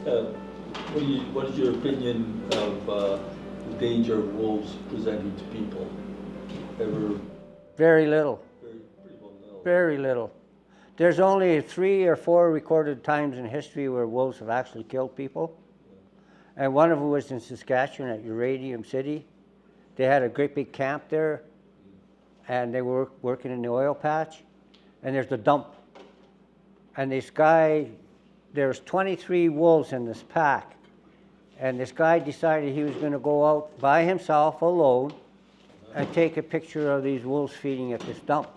What is your opinion of the danger of wolves presenting to people? Ever? Very little. Pretty well no. Very little. There's only 3 or 4 recorded times in history where wolves have actually killed people. And one of them was in Saskatchewan at Uranium City. They had a great big camp there, and they were working in the oil patch, and there's a dump. And this guy, there's 23 wolves in this pack, and this guy decided he was going to go out by himself alone and take a picture of these wolves feeding at this dump.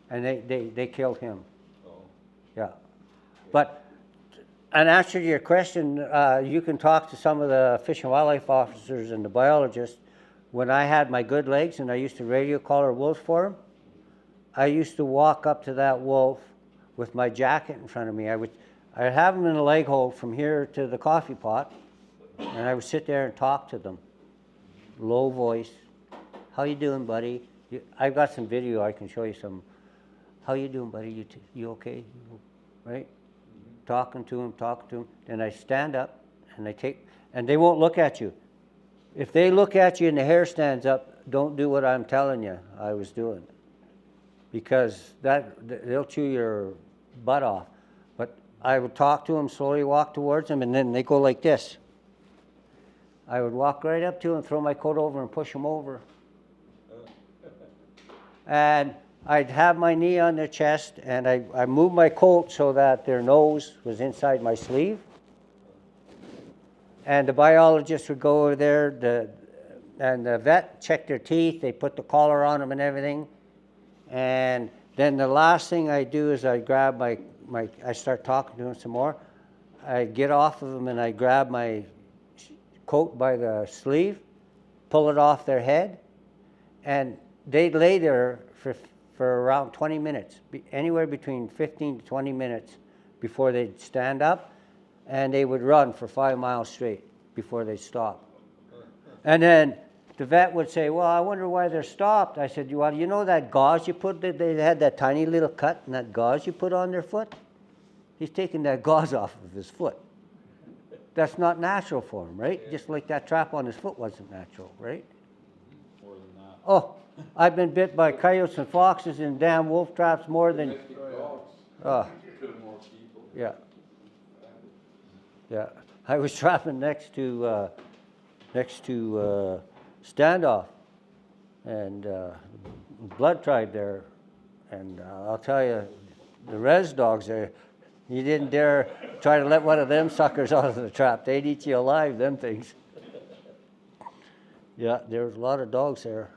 And they killed him. Yeah. But in answer to your question, you can talk to some of the Fish and Wildlife officers and the biologists. When I had my good legs and I used to radio collar wolves for them, I used to walk up to that wolf with my jacket in front of me. I'd have them in a leg hold from here to the coffee pot, and I would sit there and talk to them. Low voice. How you doing, buddy? I've got some video I can show you some. How you doing, buddy? You okay? Right? Talking to him. Then I stand up and and they won't look at you. If they look at you and the hair stands up, don't do what I'm telling you I was doing. Because they'll chew your butt off. But I would talk to them, slowly walk towards them, and then they go like this. I would walk right up to them, throw my coat over and push them over. And I'd have my knee on their chest, and I moved my coat so that their nose was inside my sleeve. And the biologist would go over there, and the vet checked their teeth. They put the collar on them and everything. And then the last thing I do is I grab I start talking to them some more. I get off of them and I grab my coat by the sleeve, pull it off their head, and they'd lay there for around 20 minutes, anywhere between 15 to 20 minutes before they'd stand up, and they would run for 5 miles straight before they'd stop. And then the vet would say, well, I wonder why they're stopped. I said, well, you know that gauze you put, they had that tiny little cut and that gauze you put on their foot? He's taking that gauze off of his foot. That's not natural for him, right? Just like that trap on his foot wasn't natural, right? More than that. Oh, I've been bit by coyotes and foxes and damn wolf traps more than... Yeah. Yeah. I was trapping next to Standoff, and Blood Tribe there, and I'll tell you, the res dogs there, you didn't dare try to let one of them suckers out of the trap. They'd eat you alive, them things. Yeah, there was a lot of dogs there.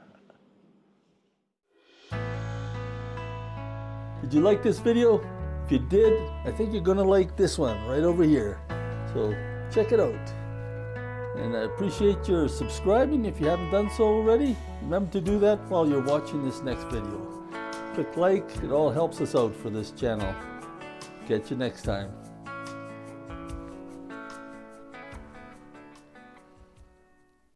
Did you like this video? If you did, I think you're gonna like this one right over here. So check it out. And I appreciate your subscribing if you haven't done so already. Remember to do that while you're watching this next video. Click like, it all helps us out for this channel. Catch you next time.